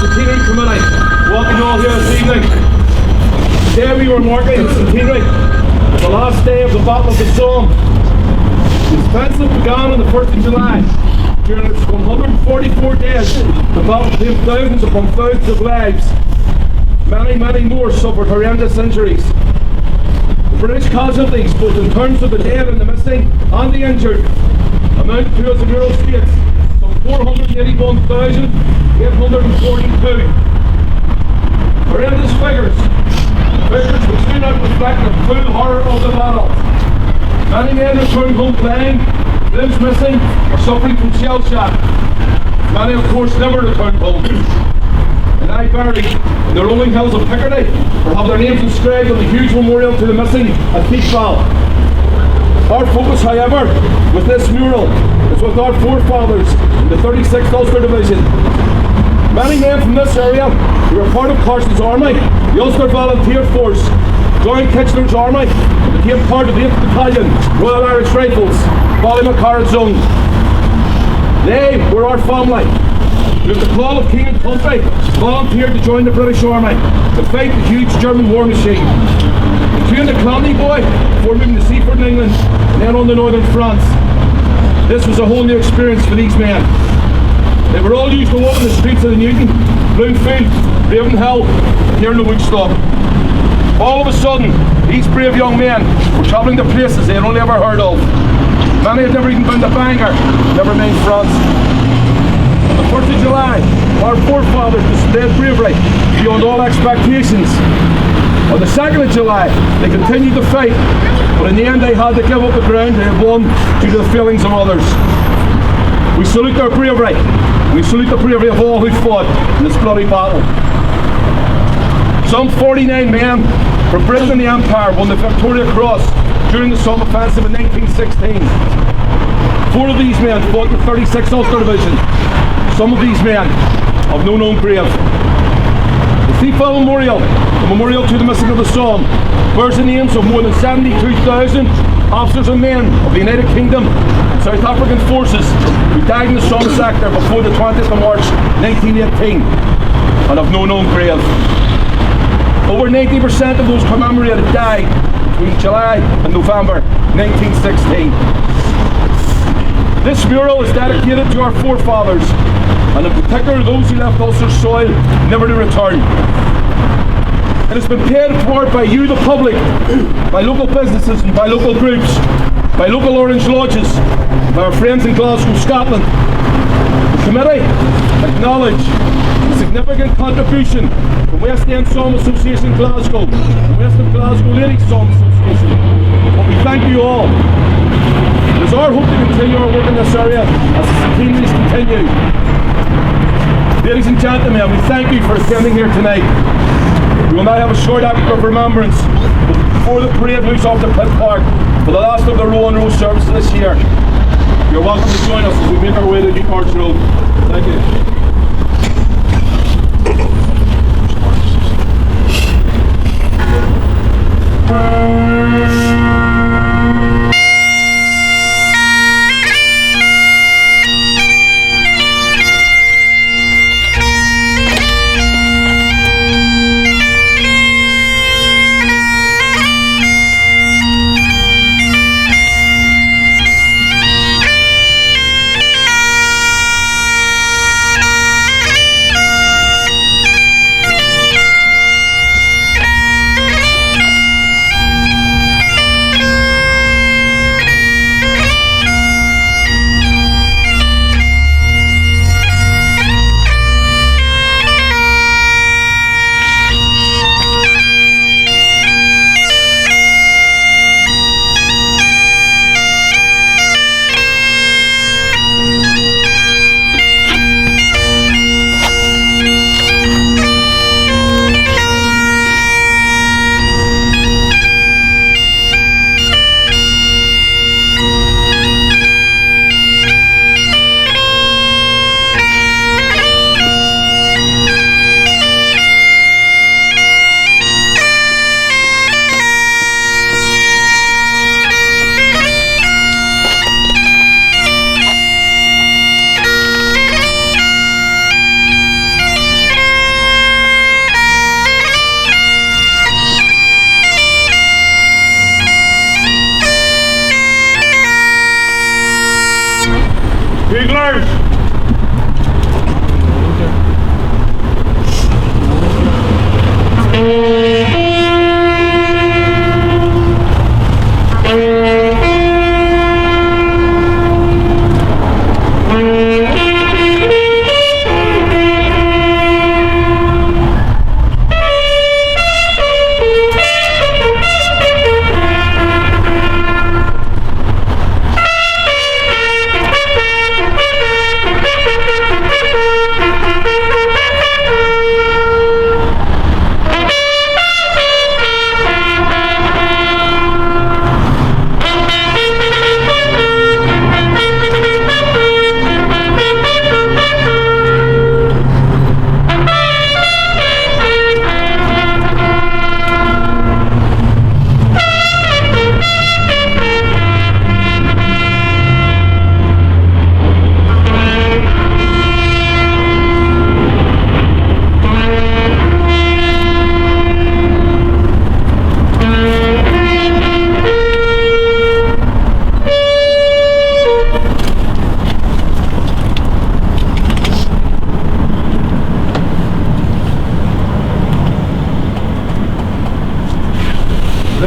Centenary Committee. Welcome you all here this evening. Today we were marking the Centenary, the last day of the Battle of the Somme. The offensive began on the 1st of July. During its 144 days, the battle claimed thousands upon thousands of lives. Many more suffered horrendous injuries. The British casualties, both in terms of the dead and the missing and the injured, amount to, as the Bureau states, some 481,842. Horrendous figures which do not reflect the full horror of the battle. Many men returned home blind, limbs missing, or suffering from shell shock. Many, of course, never returned home. And lie buried in the rolling hills of Picardy, or have their names inscribed on the huge memorial to the missing at Thiepval. Our focus, however, with this mural is with our forefathers in the 36th Ulster Division. Many men from this area who were part of Carson's army, the Ulster Volunteer Force, joined Kitchener's army and became part of the 8th Battalion, Royal Irish Rifles, Ballymacarra Zone. They were our family, who at the call of King and Country volunteered to join the British Army to fight the huge German war machine. They trained at Clondy Boy before moving to Seaford in England and then on to northern France. This was a whole new experience for these men. They were all used to walking the streets of the Newton, Bloomfield, Ravenhill, and here in the Woodstock. All of a sudden, these brave young men were travelling to places they had only ever heard of. Many had never even been to Bangor, never mind France. On the 1st of July, our forefathers displayed bravery beyond all expectations. On the 2nd of July, they continued to fight, but in the end they had to give up the ground they had won due to the failings of others. We salute their bravery. We salute the bravery of all who fought in this bloody battle. Some 49 men from Britain and the Empire won the Victoria Cross during the Somme offensive in 1916. 4 of these men fought in the 36th Ulster Division. Some of these men have no known grave. The Thiepval Memorial, the memorial to the missing of the Somme, bears the names of more than 72,000 officers and men of the United Kingdom and South African forces who died in the Somme sector before the 20th of March 1918 and have no known grave. Over 90% of those commemorated died between July and November 1916. This mural is dedicated to our forefathers, and in particular those who left Ulster's soil never to return. It has been paid for by you, the public, by local businesses and by local groups, by local Orange Lodges, by our friends in Glasgow, Scotland. The committee acknowledge the significant contribution from West End Somme Association Glasgow and West End Glasgow Ladies Somme Association. But we thank you all. It is our hope to continue our work in this area as the centenaries continue. Ladies and gentlemen, we thank you for attending here tonight. We will now have a short act of remembrance before the parade moves off to Pit Park for the last of the row and row services this year. You're welcome to join us as we make our way to New Park Road. Thank you.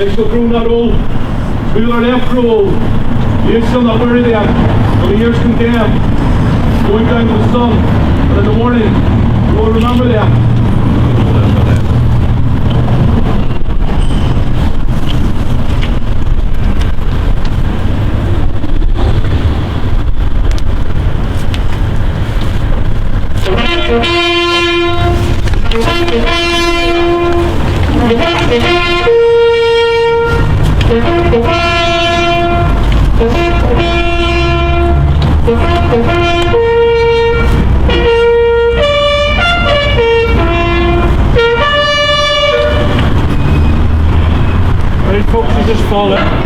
They shall grow not old, till their left grow old. Ye shall not weary them, till the years condemn. Going down to the sun, and in the morning you will remember them. Right, folks, you just fall in.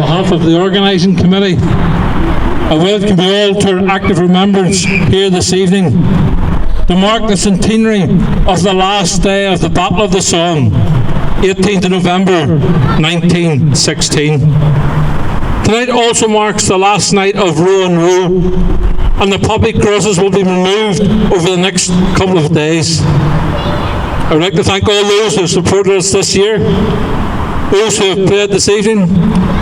behalf of the organising committee, I welcome you all to our active remembrance here this evening to mark the centenary of the last day of the Battle of the Somme, 18th of November 1916. Tonight also marks the last night of Row and Row, and the public crosses will be removed over the next couple of days. I would like to thank all those who have supported us this year, those who have played this evening,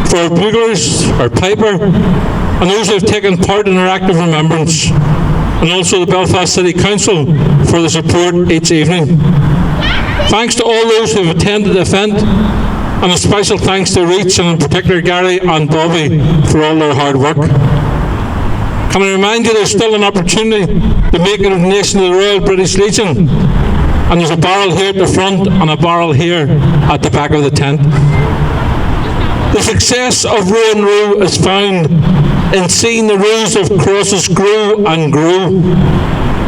for our buglers, our piper, and those who have taken part in our active remembrance, and also the Belfast City Council for the support each evening. Thanks to all those who have attended the event, and a special thanks to Reach, and in particular Gary and Bobby, for all their hard work. Can I remind you there's still an opportunity to make a donation to the Royal British Legion, and there's a barrel here at the front and a barrel here at the back of the tent. The success of Row and Row is found in seeing the rows of crosses grow and grow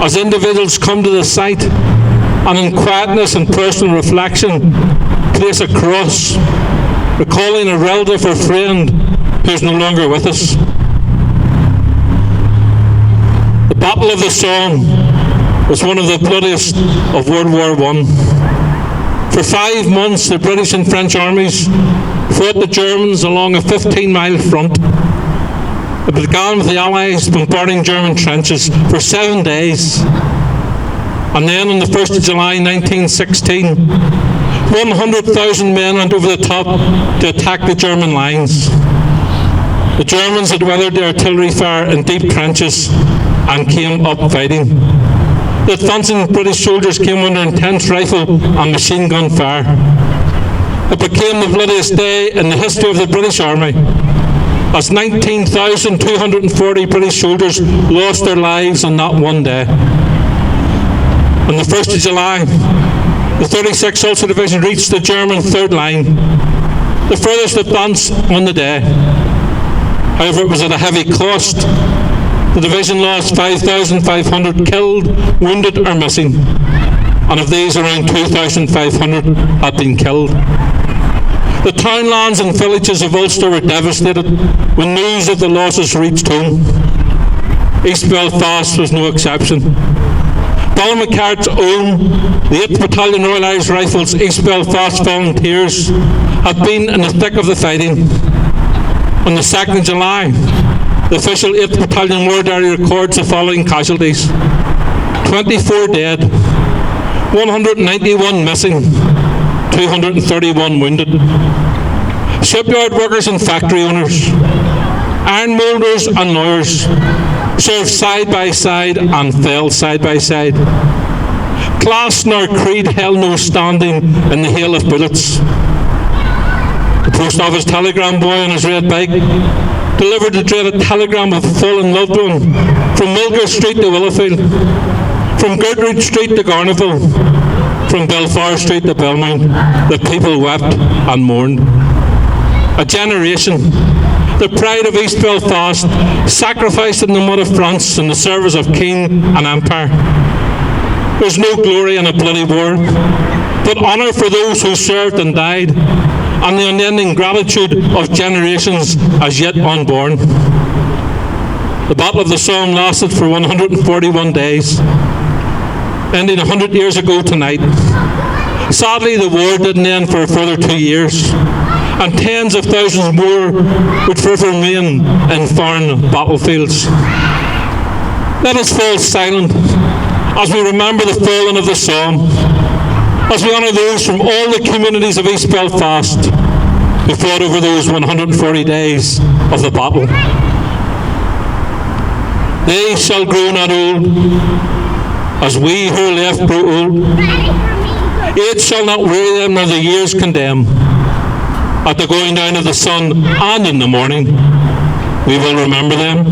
as individuals come to the site and in quietness and personal reflection place a cross, recalling a relative or friend who is no longer with us. The Battle of the Somme was one of the bloodiest of World War I. For 5 months, the British and French armies fought the Germans along a 15-mile front. It began with the Allies bombarding German trenches for 7 days. And then on the 1st of July 1916, 100,000 men went over the top to attack the German lines. The Germans had weathered the artillery fire in deep trenches and came up fighting. The advancing British soldiers came under intense rifle and machine gun fire. It became the bloodiest day in the history of the British Army, as 19,240 British soldiers lost their lives on that one day. On the 1st of July, the 36th Ulster Division reached the German third line, the furthest advance on the day. However, it was at a heavy cost. The division lost 5,500 killed, wounded or missing, and of these around 2,500 had been killed. The townlands and villages of Ulster were devastated when news of the losses reached home. East Belfast was no exception. Ballinaccart's own, the 8th Battalion Royal Irish Rifles East Belfast Volunteers had been in the thick of the fighting. On the 2nd of July, the official 8th Battalion War Diary records the following casualties: 24 dead, 191 missing, 231 wounded. Shipyard workers and factory owners, iron moulders and lawyers served side by side and fell side by side. Class nor creed held no standing in the hail of bullets. The post office telegram boy on his red bike delivered the dreaded telegram of a fallen loved one from Mulger Street to Willowfield, from Gertrude Street to Garnaville, from Belfar Street to Belmont. The people wept and mourned. A generation, the pride of East Belfast, sacrificed in the mud of France in the service of king and empire. There's no glory in a bloody war, but honour for those who served and died, and the unending gratitude of generations as yet unborn. The Battle of the Somme lasted for 141 days, ending 100 years ago tonight. Sadly, the war didn't end for a further 2 years, and tens of thousands more would forever remain in foreign battlefields. Let us fall silent as we remember the fallen of the Somme, as we honour those from all the communities of East Belfast who fought over those 140 days of the battle. They shall grow not old, as we who are left grow old. Age shall not weary them, nor the years condemn. At the going down of the sun and in the morning, we will remember them.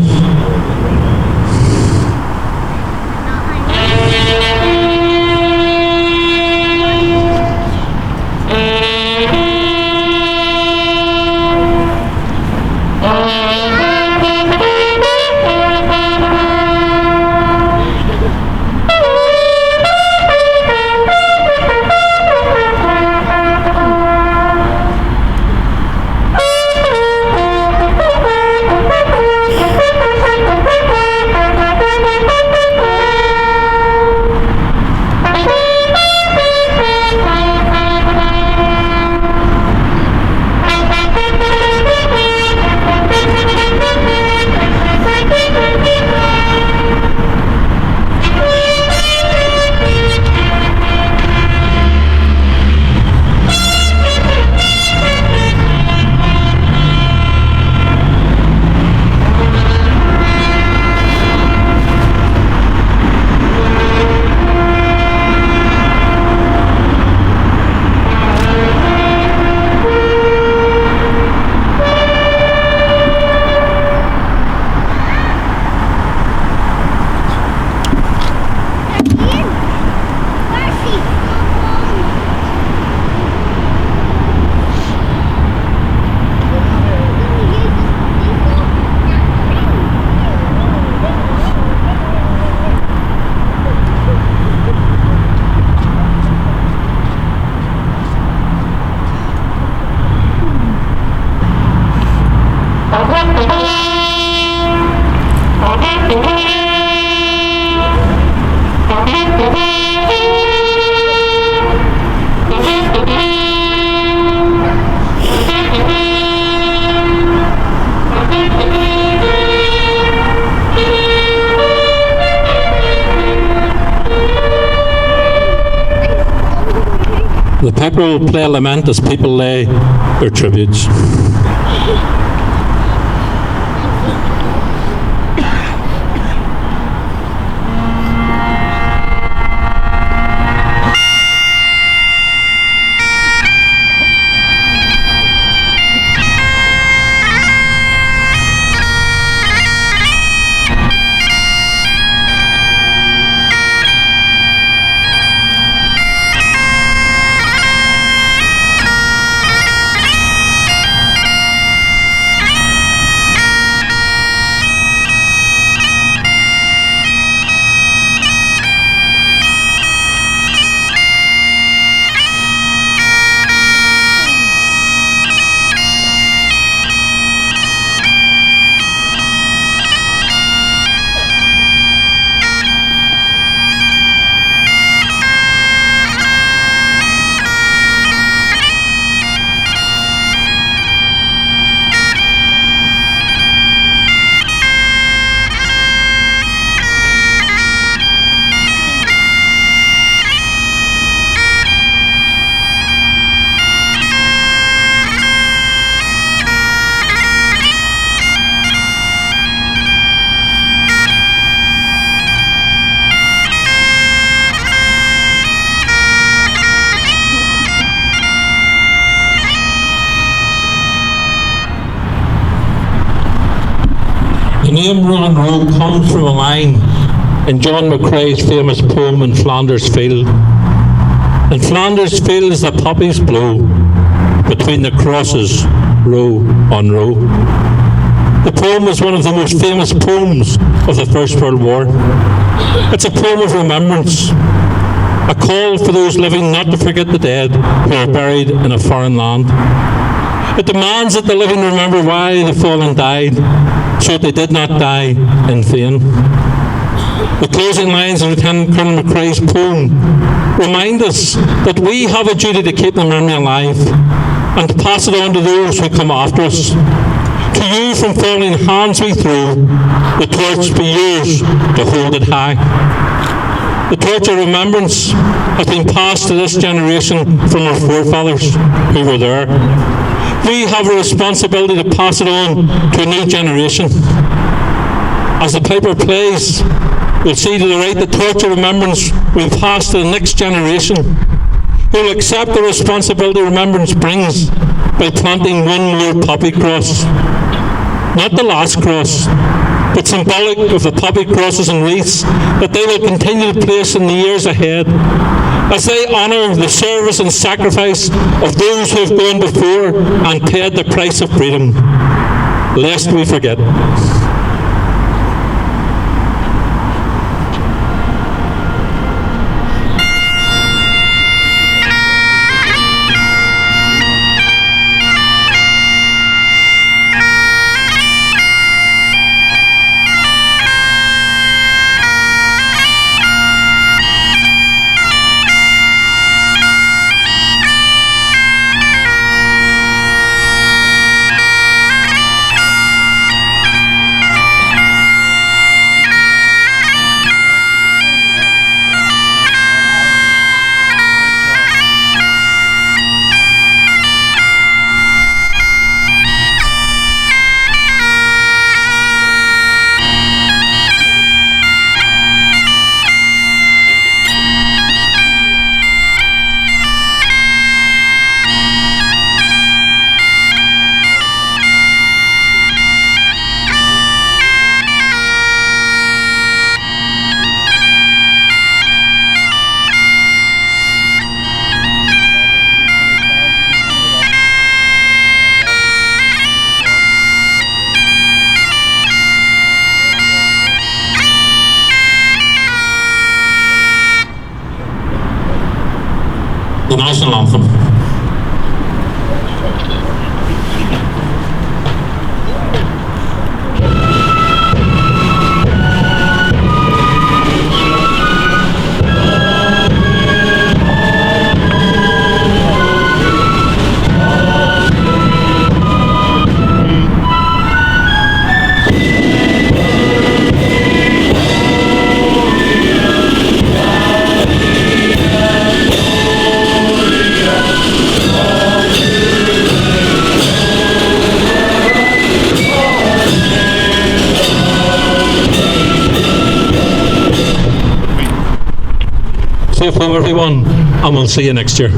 piper will play a lament as people lay their tributes. The name Roland Roe comes from a line in John McCrae's famous poem In Flanders Field. In Flanders fields the poppies blow, between the crosses, row on row. The poem is one of the most famous poems of the First World War. It's a poem of remembrance, a call for those living not to forget the dead who are buried in a foreign land. It demands that the living remember why the fallen died, so that they did not die in vain. The closing lines of Lieutenant Colonel McCrae's poem remind us that we have a duty to keep the memory alive and to pass it on to those who come after us. To you from falling hands we throw, the torch be yours to hold it high. The torch of remembrance has been passed to this generation from our forefathers who were there. We have a responsibility to pass it on to a new generation. As the piper plays, you'll see to the right the torch of remembrance will pass to the next generation, who will accept the responsibility remembrance brings by planting one more poppy cross. Not the last cross, but symbolic of the poppy crosses and wreaths that they will continue to place in the years ahead, as they honour the service and sacrifice of those who have gone before and paid the price of freedom, lest we forget. The national anthem. Gloria welcome everyone, and we'll see you next year.